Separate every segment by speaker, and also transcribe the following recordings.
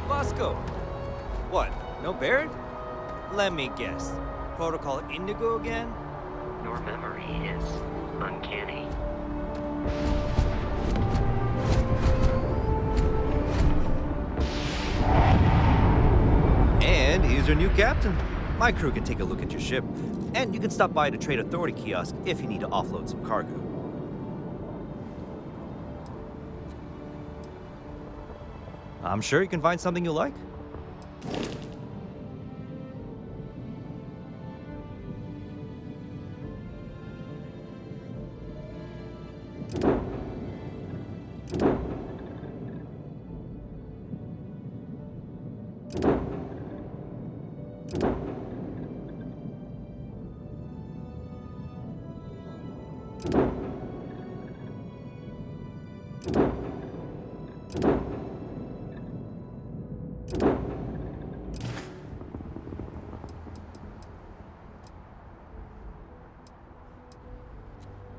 Speaker 1: Bosco. What, no Baird? Let me guess. Protocol Indigo again?
Speaker 2: Your memory is uncanny.
Speaker 1: And he's your new captain. My crew can take a look at your ship, and you can stop by the Trade Authority kiosk if you need to offload some cargo. I'm sure you can find something you like.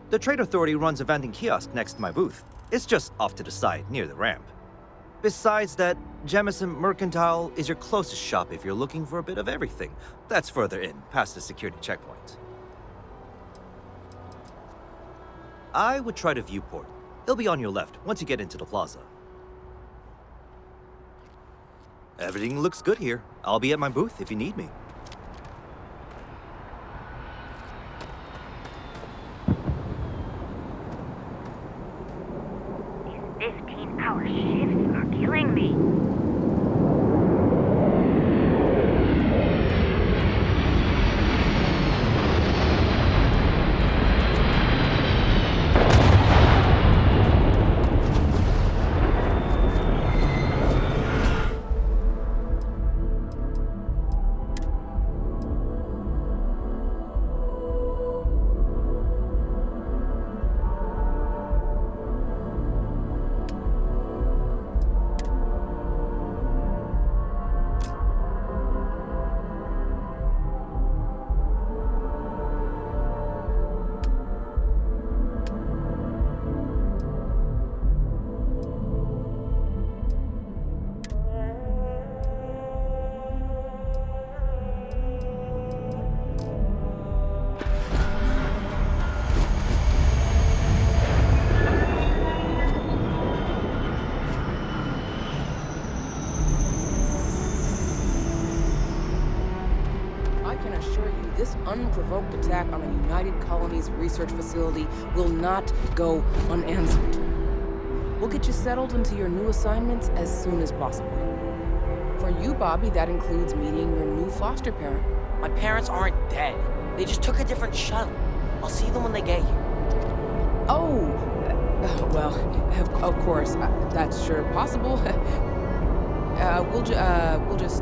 Speaker 1: The Trade Authority runs a vending kiosk next to my booth. It's just off to the side, near the ramp. Besides that, Jemison Mercantile is your closest shop if you're looking for a bit of everything. That's further in, past the security checkpoint. I would try the viewport. It'll be on your left once you get into the plaza. Everything looks good here. I'll be at my booth if you need me.
Speaker 3: These 15-hour shifts are killing me.
Speaker 4: This unprovoked attack on a United Colonies research facility will not go unanswered. We'll get you settled into your new assignments as soon as possible. For you, Bobby, that includes meeting your new foster parent.
Speaker 5: My parents aren't dead. They just took a different shuttle. I'll see them when they get here.
Speaker 4: Oh, well, of course, that's sure possible. We'll just...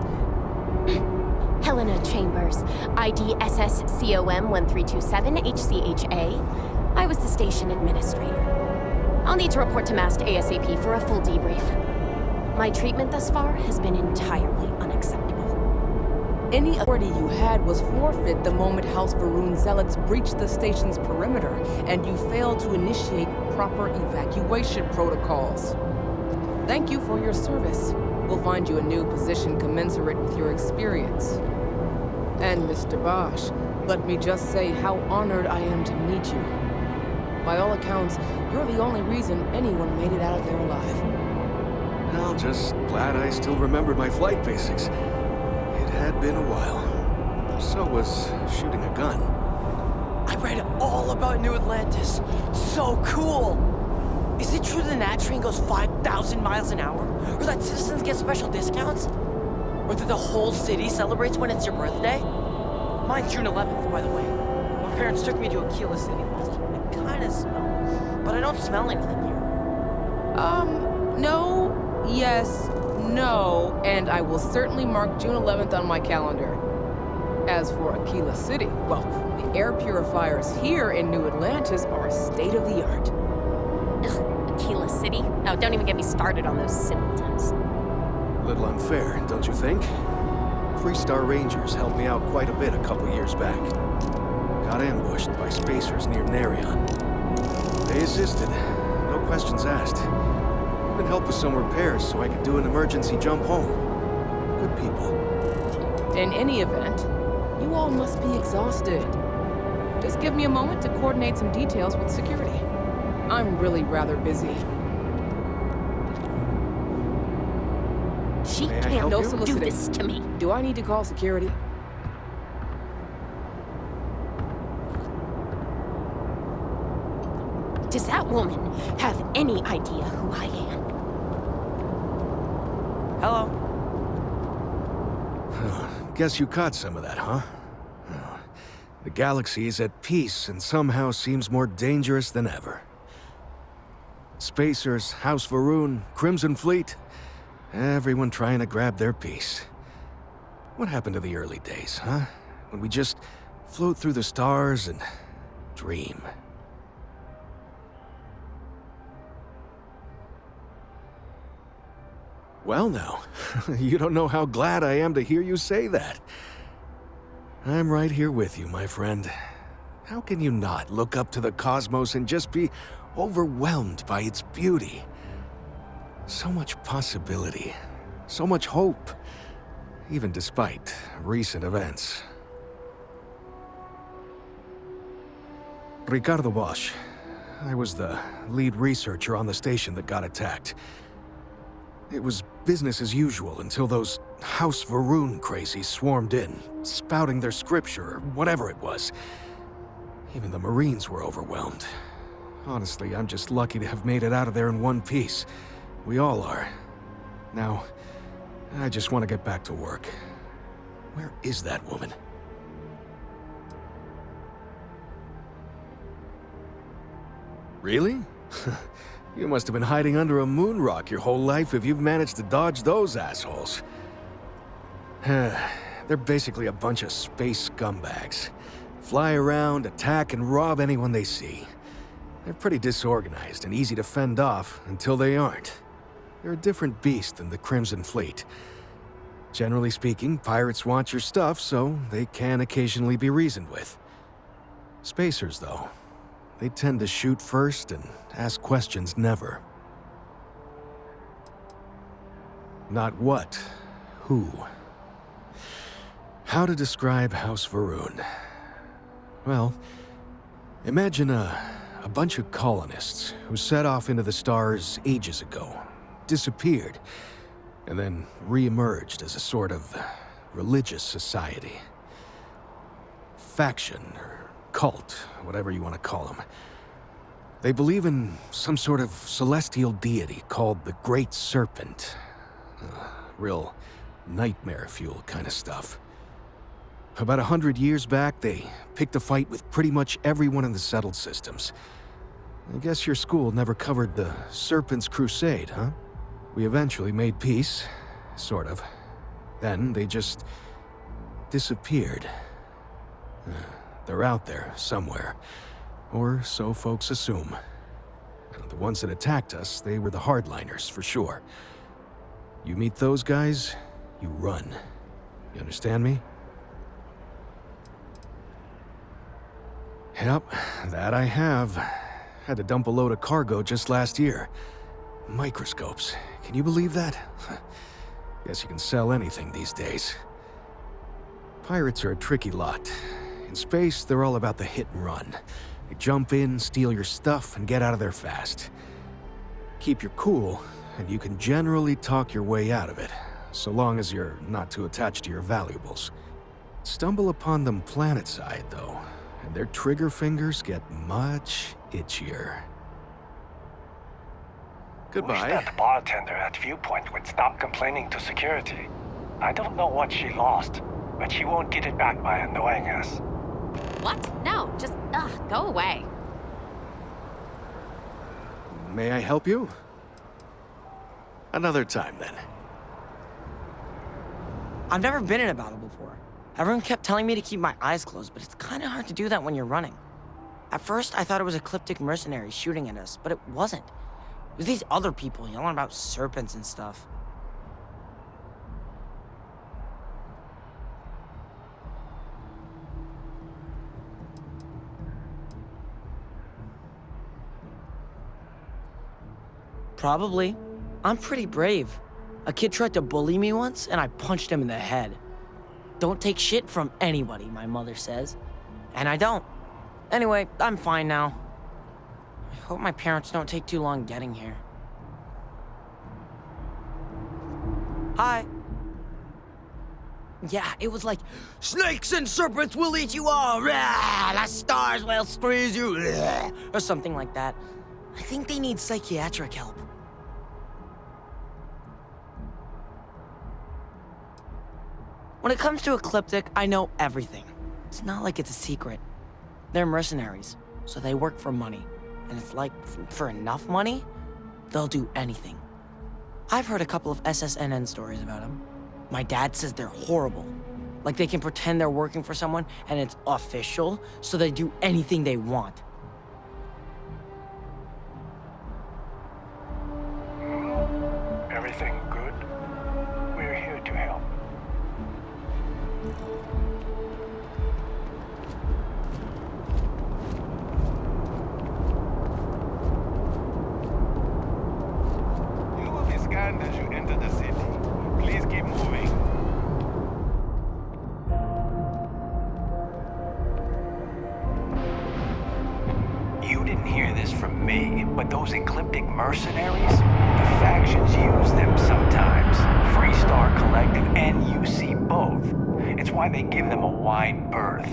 Speaker 6: Helena Chambers, ID SSCOM 1327 HCHA. I was the station administrator. I'll need to report to MAST ASAP for a full debrief. My treatment thus far has been entirely unacceptable.
Speaker 4: Any authority you had was forfeit the moment House Varun zealots breached the station's perimeter, and you failed to initiate proper evacuation protocols. Thank you for your service. We'll find you a new position commensurate with your experience. And Mr. Bosch, let me just say how honored I am to meet you. By all accounts, you're the only reason anyone made it out of there alive.
Speaker 7: Well, just glad I still remembered my flight basics. It had been a while. So was shooting a gun.
Speaker 5: I read all about New Atlantis. So cool! Is it true the Nat train goes 5,000 miles an hour? Or that citizens get special discounts? Or that the whole city celebrates when it's your birthday? Mine's June 11th, by the way. My parents took me to Aquila City last year. I kinda smell, but I don't smell anything here.
Speaker 4: No, yes, no, and I will certainly mark June 11th on my calendar. As for Aquila City, well, the air purifiers here in New Atlantis are state-of-the-art.
Speaker 6: Ugh, Aquila City? No, don't even get me started on those simpletons.
Speaker 7: A little unfair, don't you think? Freestar Rangers helped me out quite a bit a couple years back. Got ambushed by spacers near Narion. They assisted, no questions asked. Even helped with some repairs so I could do an emergency jump home. Good people.
Speaker 4: In any event, you all must be exhausted. Just give me a moment to coordinate some details with security. I'm really rather busy.
Speaker 6: She
Speaker 7: May I
Speaker 6: can't
Speaker 7: help
Speaker 4: No
Speaker 7: you?
Speaker 6: do
Speaker 4: soliciting.
Speaker 6: this to me.
Speaker 4: Do I need to call security?
Speaker 6: Does that woman have any idea who I am?
Speaker 5: Hello?
Speaker 7: Guess you caught some of that, huh? The galaxy is at peace and somehow seems more dangerous than ever. Spacers, House Varun, Crimson Fleet, everyone trying to grab their piece. What happened to the early days, huh? When we just float through the stars and dream. Well now, you don't know how glad I am to hear you say that. I'm right here with you, my friend. How can you not look up to the cosmos and just be overwhelmed by its beauty? So much possibility, so much hope, even despite recent events. Ricardo Bosch. I was the lead researcher on the station that got attacked. It was business as usual until those House Varun crazies swarmed in, spouting their scripture or whatever it was. Even the Marines were overwhelmed. Honestly, I'm just lucky to have made it out of there in one piece. We all are. Now, I just want to get back to work. Where is that woman? Really? You must have been hiding under a moon rock your whole life if you've managed to dodge those assholes. They're basically a bunch of space scumbags. Fly around, attack, and rob anyone they see. They're pretty disorganized and easy to fend off until they aren't. They're a different beast than the Crimson Fleet. Generally speaking, pirates want your stuff, so they can occasionally be reasoned with. Spacers, though, they tend to shoot first and ask questions never. Not what, who. How to describe House Varun? Well, imagine a bunch of colonists who set off into the stars ages ago, disappeared, and then re-emerged as a sort of religious society. Faction, or cult, whatever you want to call them. They believe in some sort of celestial deity called the Great Serpent. Real nightmare fuel kind of stuff. About 100 years back, they picked a fight with pretty much everyone in the settled systems. I guess your school never covered the Serpent's Crusade, huh? We eventually made peace, sort of. Then they just disappeared. They're out there somewhere, or so folks assume. The ones that attacked us, they were the hardliners, for sure. You meet those guys, you run. You understand me? Yep, that I have. Had to dump a load of cargo just last year. Microscopes. Can you believe that? Guess you can sell anything these days. Pirates are a tricky lot. In space, they're all about the hit and run. They jump in, steal your stuff, and get out of there fast. Keep your cool, and you can generally talk your way out of it, so long as you're not too attached to your valuables. Stumble upon them planetside, though, and their trigger fingers get much itchier.
Speaker 8: Wish that bartender at Viewpoint would stop complaining to security. I don't know what she lost, but she won't get it back by annoying us.
Speaker 6: What? No, just, go away.
Speaker 7: May I help you? Another time, then.
Speaker 5: I've never been in a battle before. Everyone kept telling me to keep my eyes closed, but it's kind of hard to do that when you're running. At first, I thought it was ecliptic mercenaries shooting at us, but it wasn't. It was these other people yelling about serpents and stuff. Probably. I'm pretty brave. A kid tried to bully me once, and I punched him in the head. Don't take shit from anybody, my mother says. And I don't. Anyway, I'm fine now. I hope my parents don't take too long getting here. Hi. Yeah, it was like, snakes and serpents will eat you all, rah, the stars will squeeze you, rah, or something like that. I think they need psychiatric help. When it comes to Ecliptic, I know everything. It's not like it's a secret. They're mercenaries, so they work for money. And it's like, for enough money, they'll do anything. I've heard a couple of SSNN stories about them. My dad says they're horrible. Like they can pretend they're working for someone and it's official, so they do anything they want.
Speaker 8: Everything good? We're here to help. You will be scanned as you enter the city. Please keep moving. You
Speaker 9: didn't hear this from me, but those ecliptic mercenaries, the factions use them sometimes. Freestar Collective and UC both. It's why they give them a wide berth.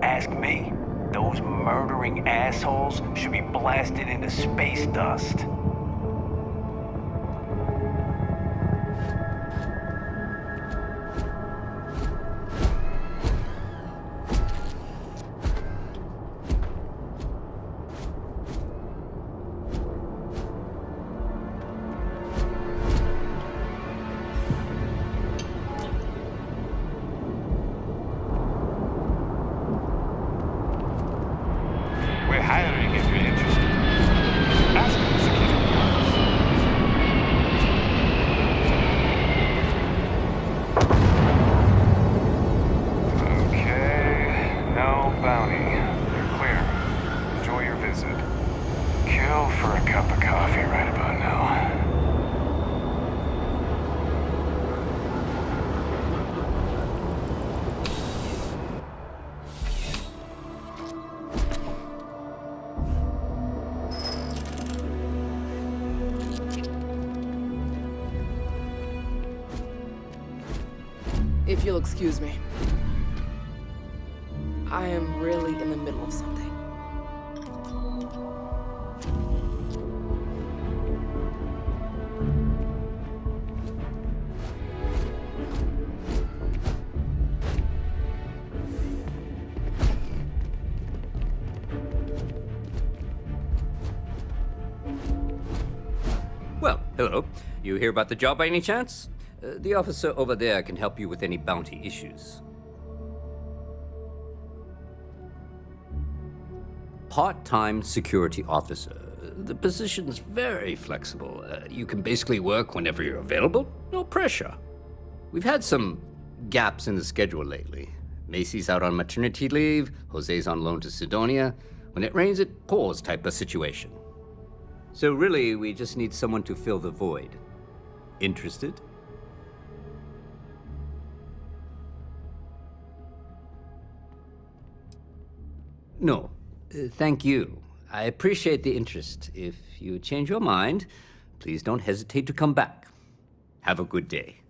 Speaker 9: Ask me, those murdering assholes should be blasted into space dust.
Speaker 8: We're hiring if you're interested. Ask the security office. Okay, no bounty. You're clear. Enjoy your visit. Kill for a cup of coffee right about now.
Speaker 4: If you'll excuse me. I am really in the middle of something.
Speaker 10: Well, hello. You hear about the job by any chance? The officer over there can help you with any bounty issues. Part-time security officer. The position's very flexible. You can basically work whenever you're available. No pressure. We've had some gaps in the schedule lately. Macy's out on maternity leave, Jose's on loan to Sidonia. When it rains, it pours type of situation. So really, we just need someone to fill the void. Interested? No, thank you. I appreciate the interest. If you change your mind, please don't hesitate to come back. Have a good day.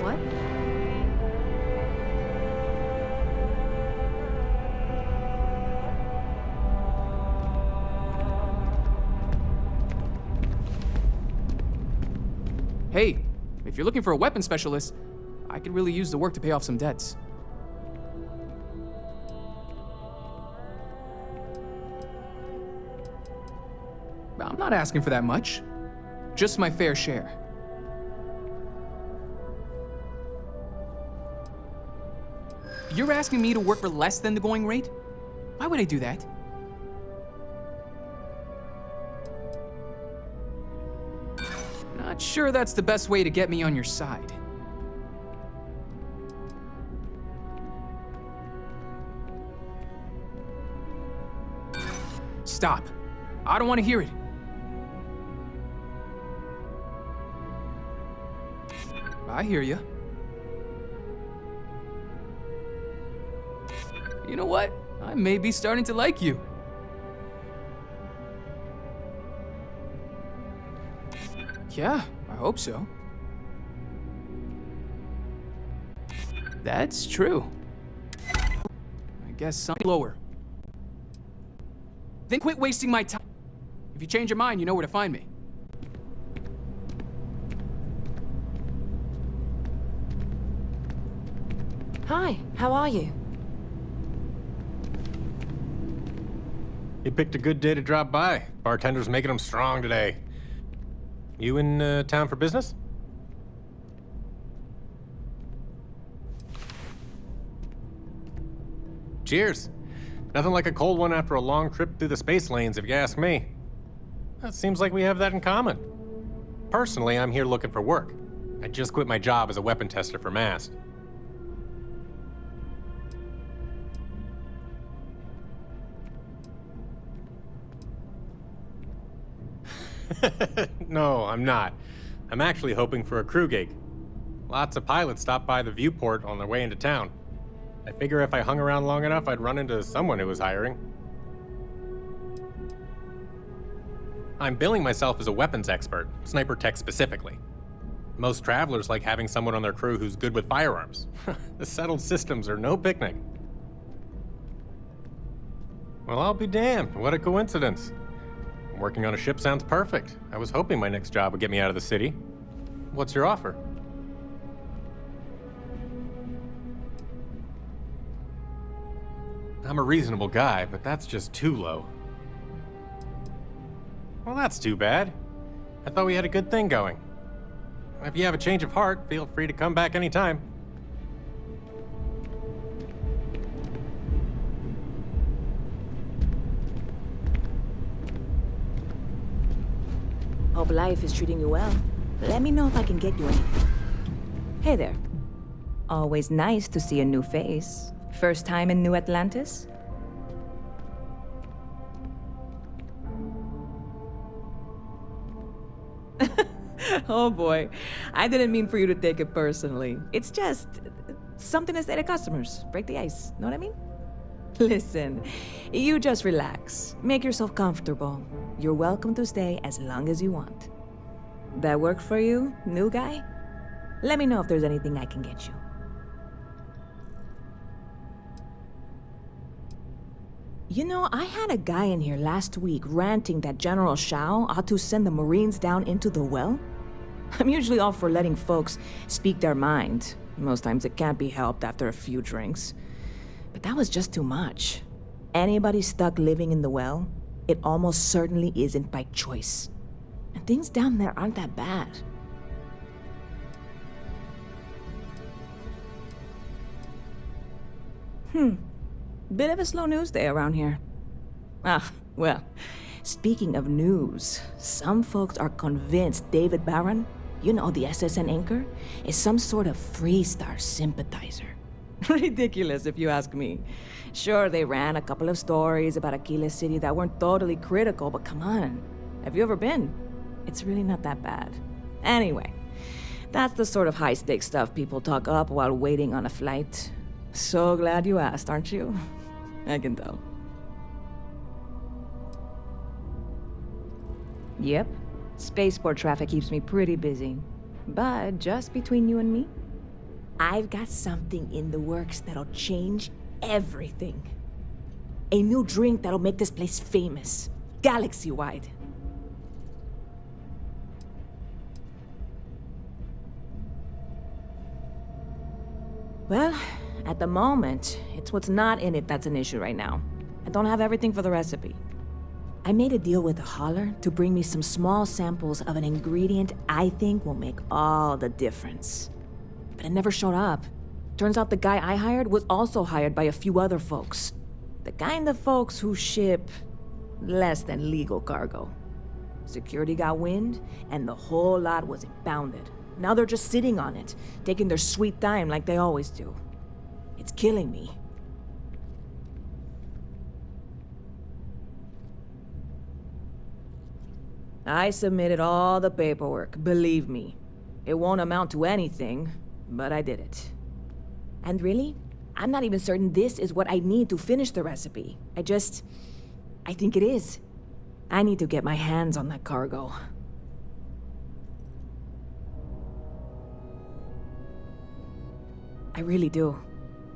Speaker 11: What?
Speaker 12: Hey, if you're looking for a weapon specialist, I could really use the work to pay off some debts. I'm not asking for that much. Just my fair share. You're asking me to work for less than the going rate? Why would I do that? Not sure that's the best way to get me on your side. Stop. I don't want to hear it. I hear you. You know what? I may be starting to like you. Yeah, I hope so. That's true. I guess something lower. Then quit wasting my time. If you change your mind, you know where to find me.
Speaker 13: Hi, how are you?
Speaker 14: You picked a good day to drop by. Bartender's making them strong today. You in town for business? Cheers. Nothing like a cold one after a long trip through the space lanes, if you ask me. It seems like we have that in common. Personally, I'm here looking for work. I just quit my job as a weapon tester for MAST. No, I'm not. I'm actually hoping for a crew gig. Lots of pilots stop by the viewport on their way into town. I figure if I hung around long enough, I'd run into someone who was hiring. I'm billing myself as a weapons expert, sniper tech specifically. Most travelers like having someone on their crew who's good with firearms. The settled systems are no picnic. Well, I'll be damned. What a coincidence. Working on a ship sounds perfect. I was hoping my next job would get me out of the city. What's your offer? I'm a reasonable guy, but that's just too low. Well, that's too bad. I thought we had a good thing going. If you have a change of heart, feel free to come back anytime.
Speaker 11: Hope life is treating you well. Let me know if I can get you anything. Hey there. Always nice to see a new face. First time in New Atlantis? Oh boy. I didn't mean for you to take it personally. It's just something to say to customers. Break the ice. Know what I mean? Listen, you just relax. Make yourself comfortable. You're welcome to stay as long as you want. That work for you, new guy? Let me know if there's anything I can get you. You know, I had a guy in here last week ranting that General Shao ought to send the Marines down into the well. I'm usually all for letting folks speak their mind. Most times it can't be helped after a few drinks. But that was just too much. Anybody stuck living in the well, it almost certainly isn't by choice. And things down there aren't that bad. Bit of a slow news day around here. Ah, well, speaking of news, some folks are convinced David Barron, you know, the SSN anchor, is some sort of Freestar sympathizer. Ridiculous, if you ask me. Sure, they ran a couple of stories about Aquila City that weren't totally critical, but come on. Have you ever been? It's really not that bad. Anyway, that's the sort of high-stakes stuff people talk up while waiting on a flight. So glad you asked, aren't you? I can tell. Yep. Spaceport traffic keeps me pretty busy. But just between you and me, I've got something in the works that'll change everything. A new drink that'll make this place famous, galaxy-wide. Well, at the moment, it's what's not in it that's an issue right now. I don't have everything for the recipe. I made a deal with a hauler to bring me some small samples of an ingredient I think will make all the difference. But it never showed up. Turns out the guy I hired was also hired by a few other folks. The kind of folks who ship less than legal cargo. Security got wind, and the whole lot was impounded. Now they're just sitting on it, taking their sweet time like they always do. It's killing me. I submitted all the paperwork, believe me. It won't amount to anything, but I did it. And really, I'm not even certain this is what I need to finish the recipe. I think it is. I need to get my hands on that cargo. I really do.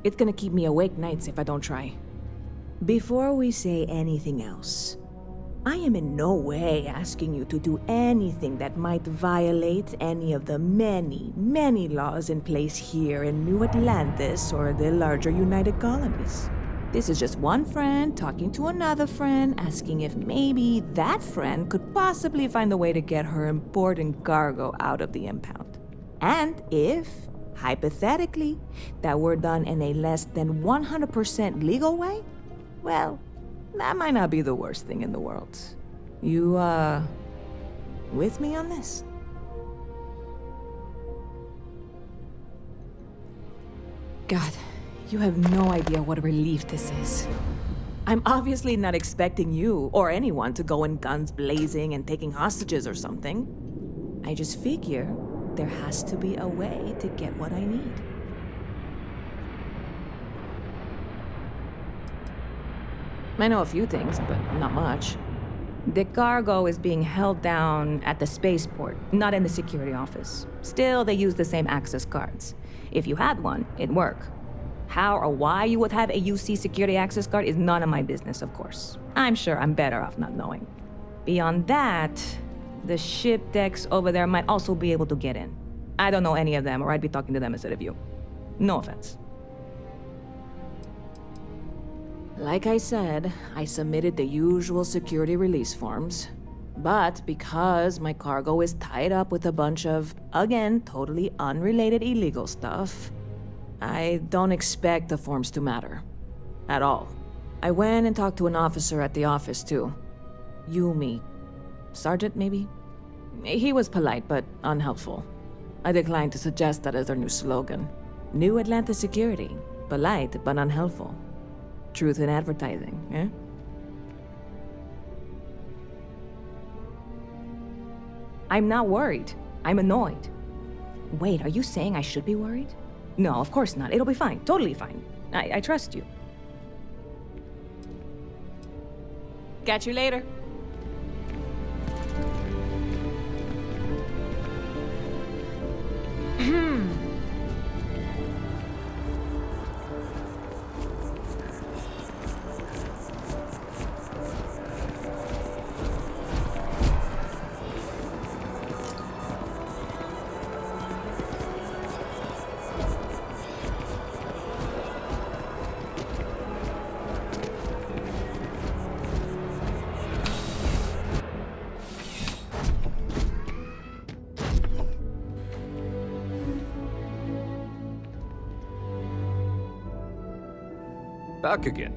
Speaker 11: It's gonna keep me awake nights if I don't try. Before we say anything else, I am in no way asking you to do anything that might violate any of the many, many laws in place here in New Atlantis or the larger United Colonies. This is just one friend talking to another friend, asking if maybe that friend could possibly find a way to get her important cargo out of the impound. And if, hypothetically, that were done in a less than 100% legal way, well, that might not be the worst thing in the world. You, with me on this? God, you have no idea what a relief this is. I'm obviously not expecting you or anyone to go in guns blazing and taking hostages or something. I just figure there has to be a way to get what I need. I know a few things, but not much. The cargo is being held down at the spaceport, not in the security office. Still, they use the same access cards. If you had one, it'd work. How or why you would have a UC security access card is none of my business, of course. I'm sure I'm better off not knowing. Beyond that, the ship decks over there might also be able to get in. I don't know any of them, or I'd be talking to them instead of you. No offense. Like I said, I submitted the usual security release forms. But because my cargo is tied up with a bunch of, again, totally unrelated illegal stuff, I don't expect the forms to matter. At all. I went and talked to an officer at the office, too. Yumi. Sergeant, maybe? He was polite, but unhelpful. I declined to suggest that as their new slogan. New Atlantis Security. Polite, but unhelpful. Truth in advertising, eh? I'm not worried. I'm annoyed. Wait, are you saying I should be worried? No, of course not. It'll be fine. Totally fine. I trust you. Catch you later.
Speaker 10: Back again.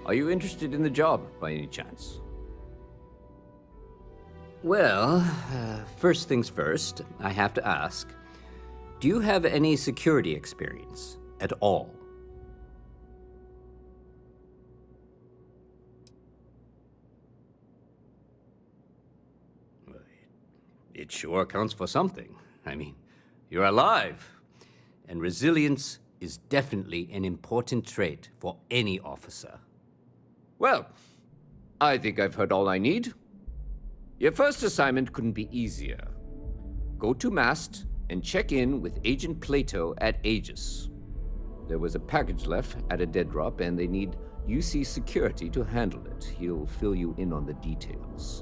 Speaker 10: Are you interested in the job, by any chance? Well, first things first, I have to ask, do you have any security experience at all? It sure counts for something. I mean, you're alive, and resilience is definitely an important trait for any officer. Well, I think I've heard all I need. Your first assignment couldn't be easier. Go to mast and check in with Agent Plato at Aegis. There was a package left at a dead drop, and they need UC security to handle it. He'll fill you in on the details.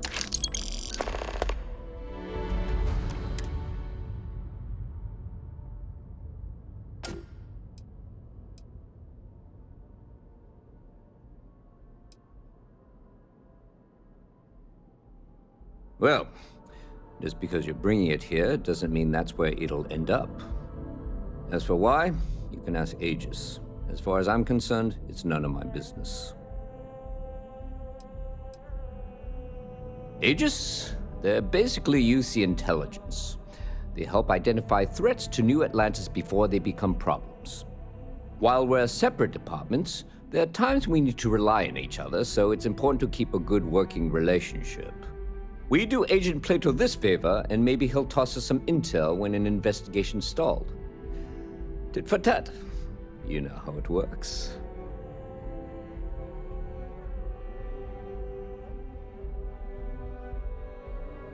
Speaker 10: Well, just because you're bringing it here doesn't mean that's where it'll end up. As for why, you can ask Aegis. As far as I'm concerned, it's none of my business. Aegis? They're basically UC intelligence. They help identify threats to New Atlantis before they become problems. While we're separate departments, there are times we need to rely on each other, so it's important to keep a good working relationship. We do Agent Plato this favor, and maybe he'll toss us some intel when an investigation's stalled. Tit for tat. You know how it works.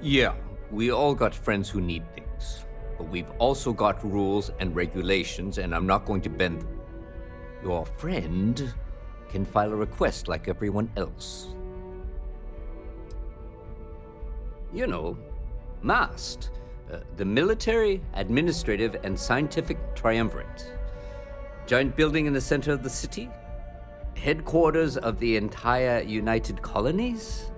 Speaker 10: Yeah, we all got friends who need things. But we've also got rules and regulations, and I'm not going to bend them. Your friend can file a request like everyone else. You know, MAST, the Military, Administrative, and Scientific Triumvirate. Giant building in the center of the city? Headquarters of the entire United Colonies?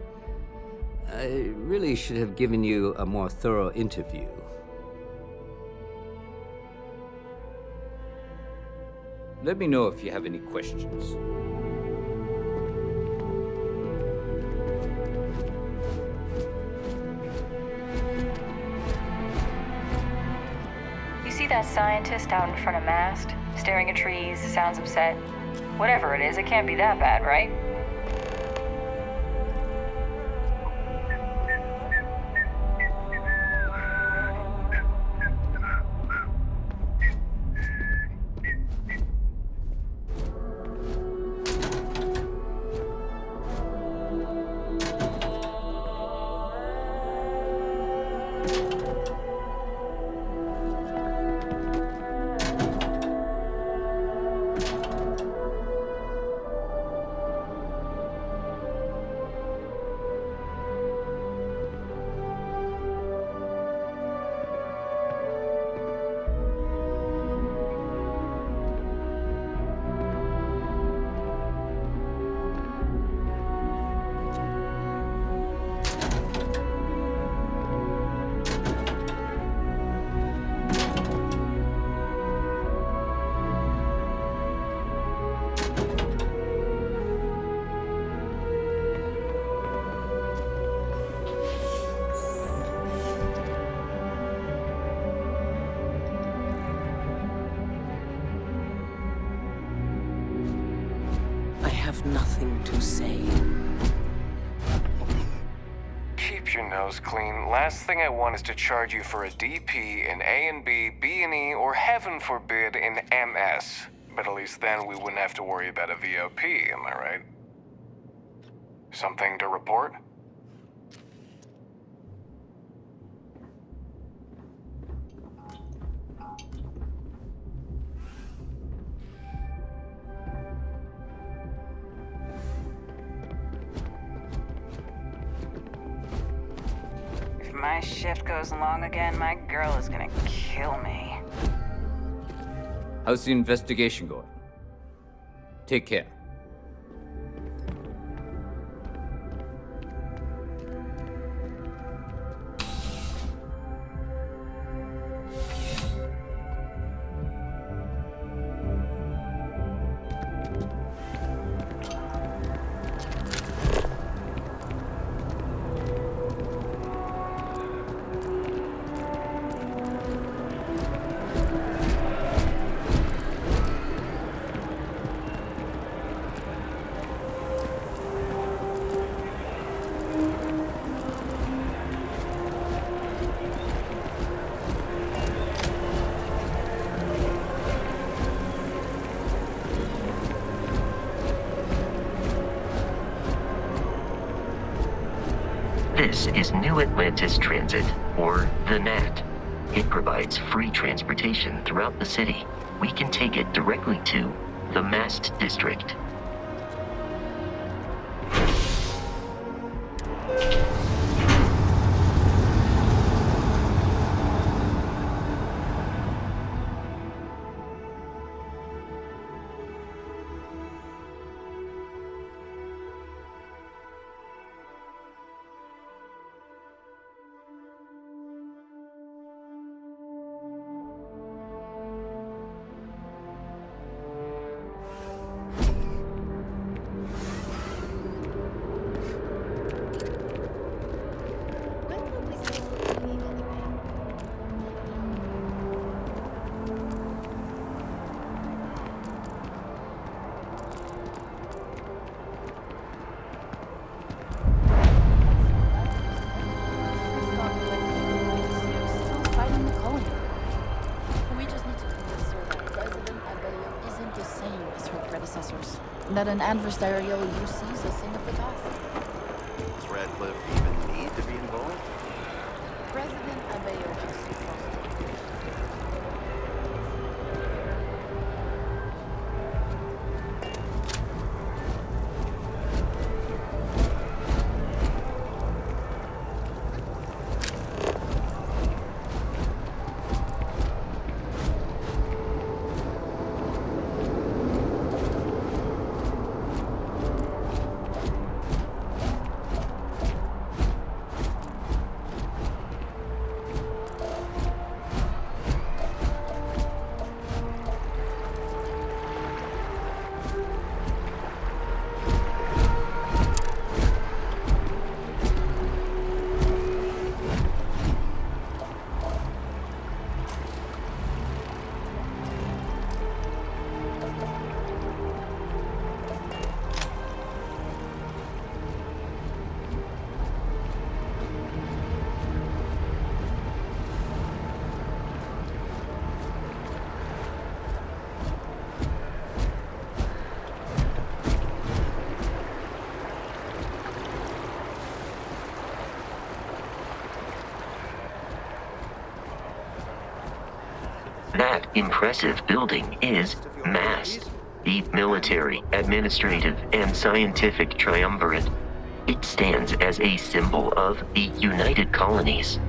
Speaker 10: I really should have given you a more thorough interview. Let me know if you have any questions.
Speaker 15: See that scientist out in front of Mast? Staring at trees, sounds upset. Whatever it is, it can't be that bad, right?
Speaker 5: Nothing to say.
Speaker 16: Keep your nose clean. Last thing I want is to charge you for a DP in A and B, B and E, or heaven forbid in MS. But at least then we wouldn't have to worry about a VOP, am I right? Something to report?
Speaker 15: My shift goes long again, my girl is gonna kill me.
Speaker 10: How's the investigation going? Take care.
Speaker 2: This is New Atlantis Transit, or the NAT. It provides free transportation throughout the city. We can take it directly to the Mast District.
Speaker 17: That an adversarial UC is a thing of the past.
Speaker 18: Does Radcliffe even need to be involved?
Speaker 17: President Abeyo has supposed
Speaker 2: That impressive building is MAST, the Military, Administrative, and Scientific Triumvirate. It stands as a symbol of the United Colonies.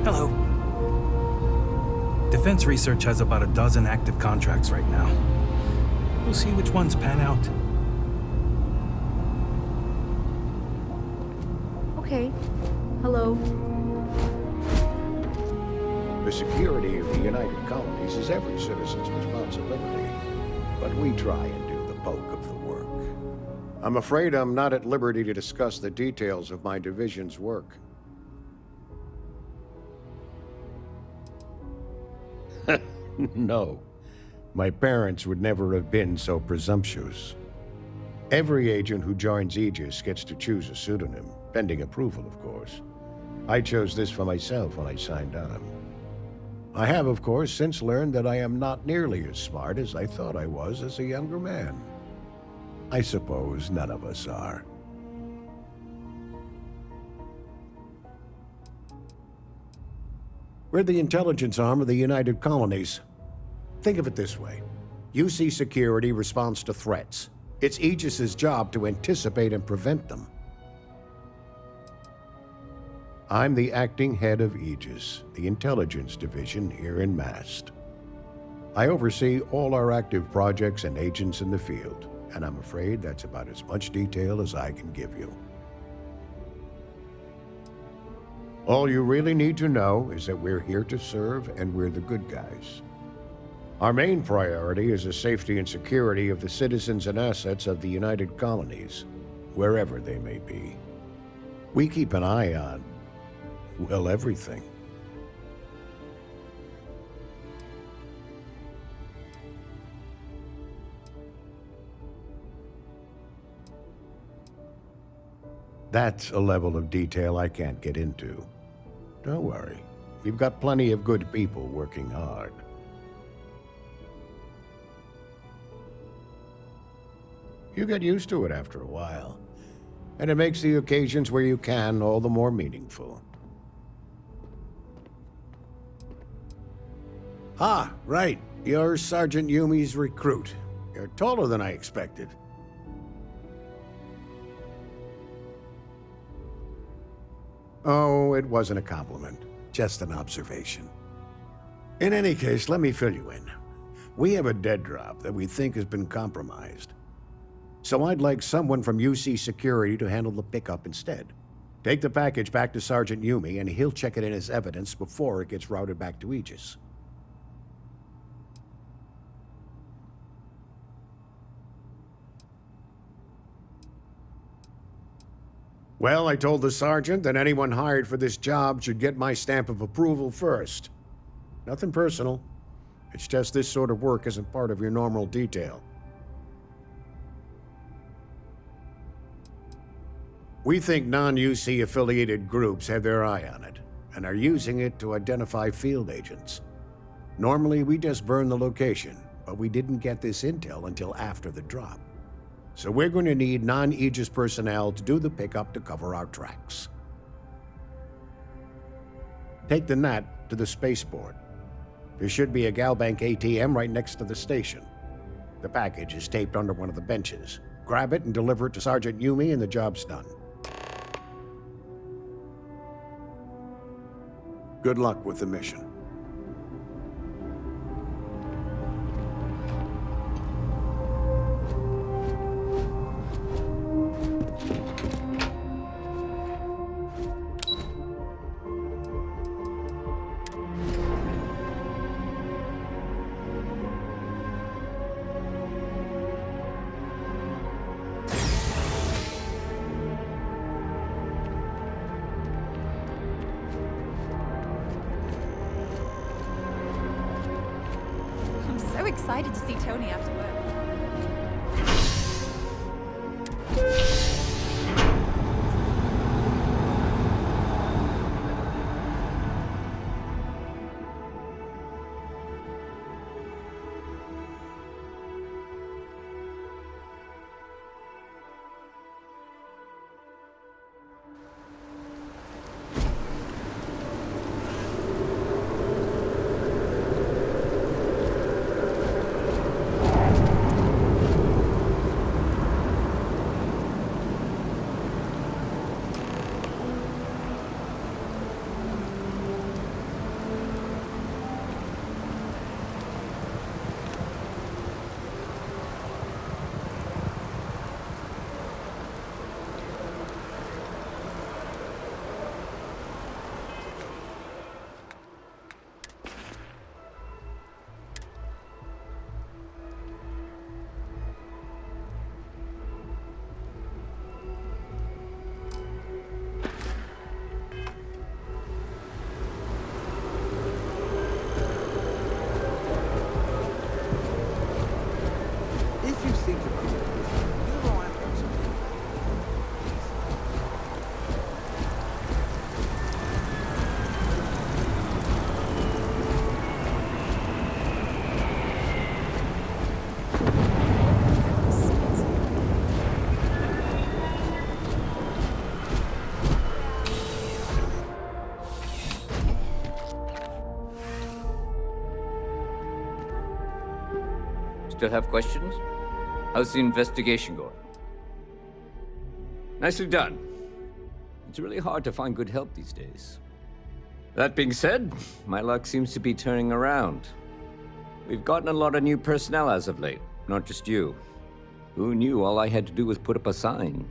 Speaker 19: Hello. Defense Research has about a dozen active contracts right now. We'll see which ones pan out.
Speaker 20: Okay. Hello.
Speaker 21: The security of the United Colonies is every citizen's responsibility, but we try and do the bulk of the work. I'm afraid I'm not at liberty to discuss the details of my division's work. No. My parents would never have been so presumptuous. Every agent who joins Aegis gets to choose a pseudonym, pending approval, of course. I chose this for myself when I signed on. I have, of course, since learned that I am not nearly as smart as I thought I was as a younger man. I suppose none of us are. We're the intelligence arm of the United Colonies. Think of it this way. UC security responds to threats. It's Aegis's job to anticipate and prevent them. I'm the acting head of Aegis, the intelligence division here in MAST. I oversee all our active projects and agents in the field, and I'm afraid that's about as much detail as I can give you. All you really need to know is that we're here to serve and we're the good guys. Our main priority is the safety and security of the citizens and assets of the United Colonies. wherever they may be. We keep an eye on, well, everything. That's a level of detail I can't get into. Don't worry. We've got plenty of good people working hard. You get used to it after a while, and it makes the occasions where you can all the more meaningful. Ah, right. You're Sergeant Yumi's recruit. You're taller than I expected. Oh, it wasn't a compliment. Just an observation. In any case, let me fill you in. We have a dead drop that we think has been compromised. So I'd like someone from UC Security to handle the pickup instead. Take the package back to Sergeant Yumi, and he'll check it in as evidence before it gets routed back to Aegis. Well, I told the sergeant that anyone hired for this job should get my stamp of approval first. Nothing personal. It's just this sort of work isn't part of your normal detail. We think non-UC affiliated groups have their eye on it and are using it to identify field agents. Normally, we just burn the location, but we didn't get this intel until after the drop. So we're going to need non-Aegis personnel to do the pickup to cover our tracks. Take the NAT to the spaceport. There should be a Galbank ATM right next to the station. The package is taped under one of the benches. Grab it and deliver it to Sergeant Yumi and the job's done. Good luck with the mission.
Speaker 1: So excited to see Tony after work.
Speaker 10: Still have questions? How's the investigation going? Nicely done. It's really hard to find good help these days. That being said, my luck seems to be turning around. We've gotten a lot of new personnel as of late, not just you. Who knew all I had to do was put up a sign?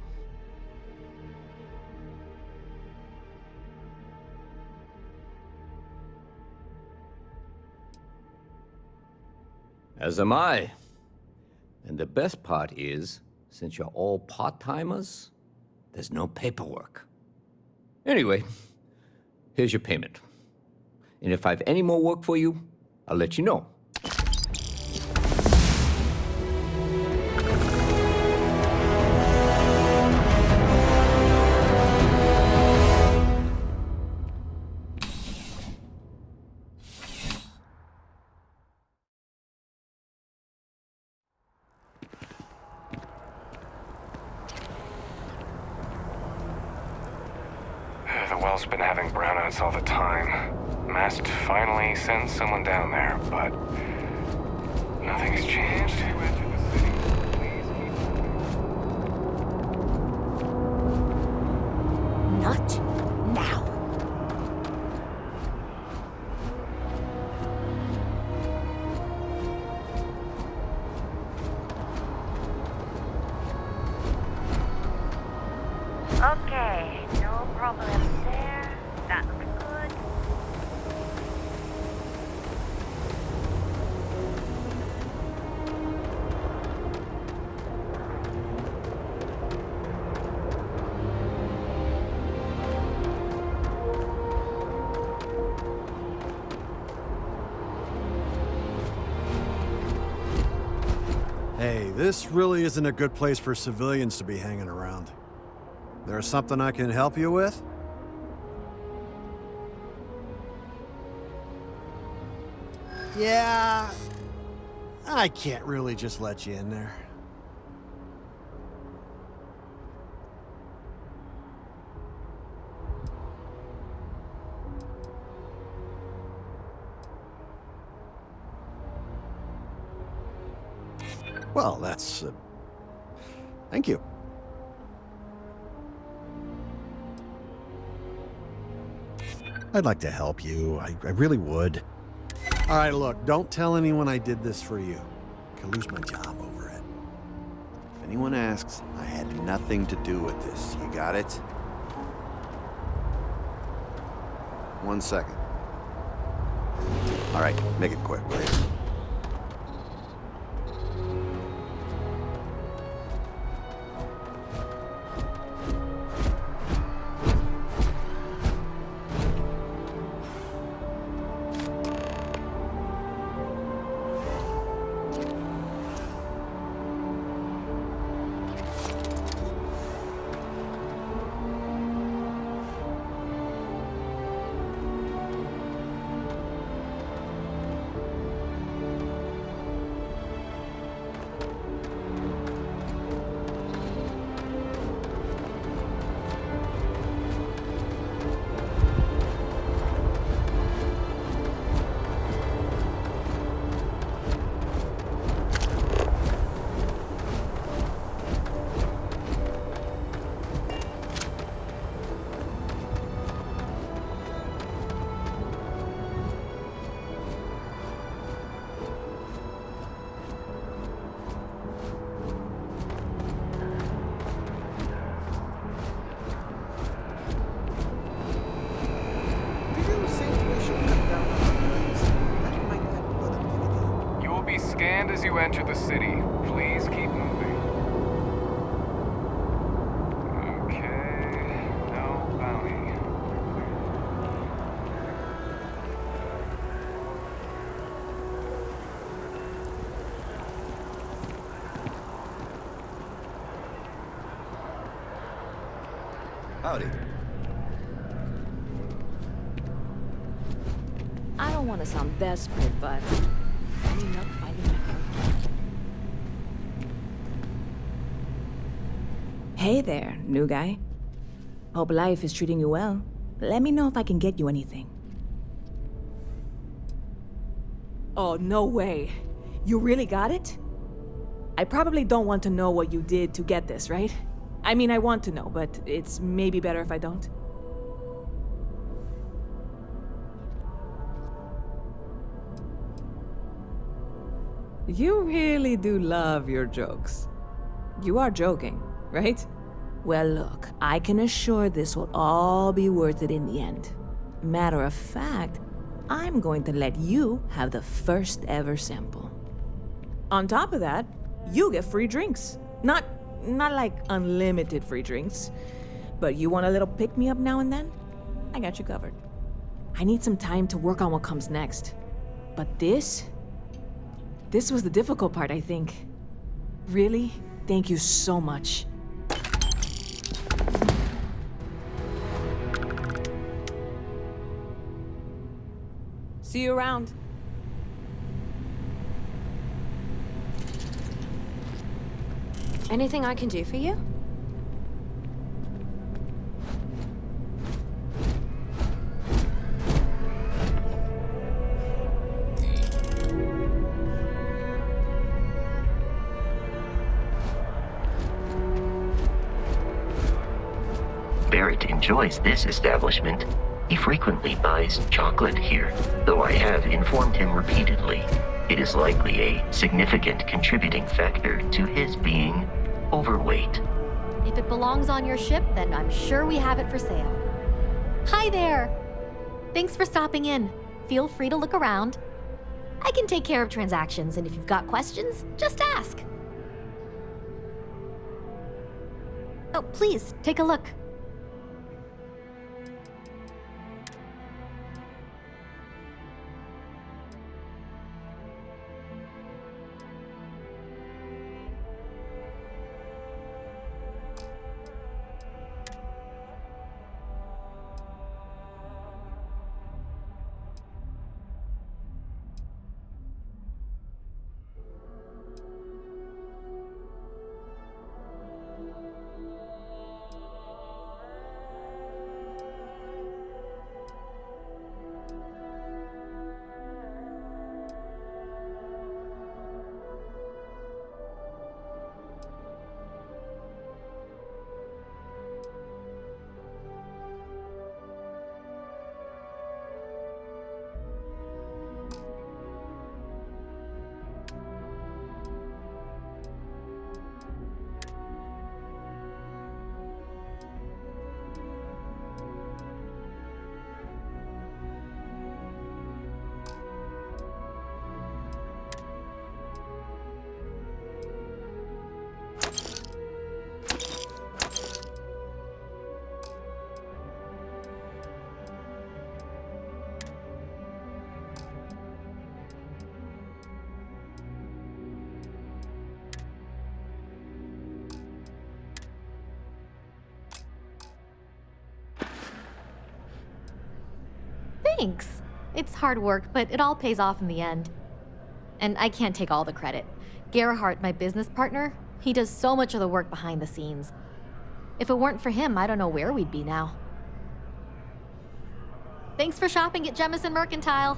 Speaker 10: As am I. And the best part is, since you're all part-timers, There's no paperwork. Anyway, here's your payment. And if I have any more work for you, I'll let you know.
Speaker 16: The well's been having brownouts all the time. Mast finally sends someone down there, but nothing's changed.
Speaker 6: Not now.
Speaker 3: Okay, no problem there. That looks good.
Speaker 22: Hey, this really isn't a good place for civilians to be hanging around. There's something I can help you with? Yeah, I can't really just let you in there. Well, that's... thank you. I'd like to help you. I really would. All right, look, don't tell anyone I did this for you. I could lose my job over it.
Speaker 18: If anyone asks, I had nothing to do with this. You got it? 1 second. All right, make it quick, will you?
Speaker 16: Scanned as you enter the city. Please keep moving. Okay, no bounty.
Speaker 18: Howdy.
Speaker 11: I don't want to sound desperate, but I'm not finding my car. Hey there, new guy. Hope life is treating you well. Let me know if I can get you anything. Oh, no way. You really got it? I probably don't want to know what you did to get this, right? I mean, I want to know, but it's maybe better if I don't. You really do love your jokes. You are joking, right? Well, look, I can assure this will all be worth it in the end. Matter of fact, I'm going to let you have the first ever sample. On top of that, you get free drinks. Not like unlimited free drinks. But you want a little pick-me-up now and then? I got you covered. I need some time to work on what comes next. But this was the difficult part, I think. Really, thank you so much. See you around.
Speaker 13: Anything I can do for you?
Speaker 2: Barrett enjoys this establishment. He frequently buys chocolate here, though I have informed him repeatedly it is likely a significant contributing factor to his being overweight.
Speaker 7: If it belongs on your ship, then I'm sure we have it for sale. Hi there! Thanks for stopping in. Feel free to look around. I can take care of transactions, and if you've got questions, just ask. Oh, please, take a look. Thanks. It's hard work, but it all pays off in the end. And I can't take all the credit. Gerhardt, my business partner, he does so much of the work behind the scenes. If it weren't for him, I don't know where we'd be now. Thanks for shopping at Jemison Mercantile.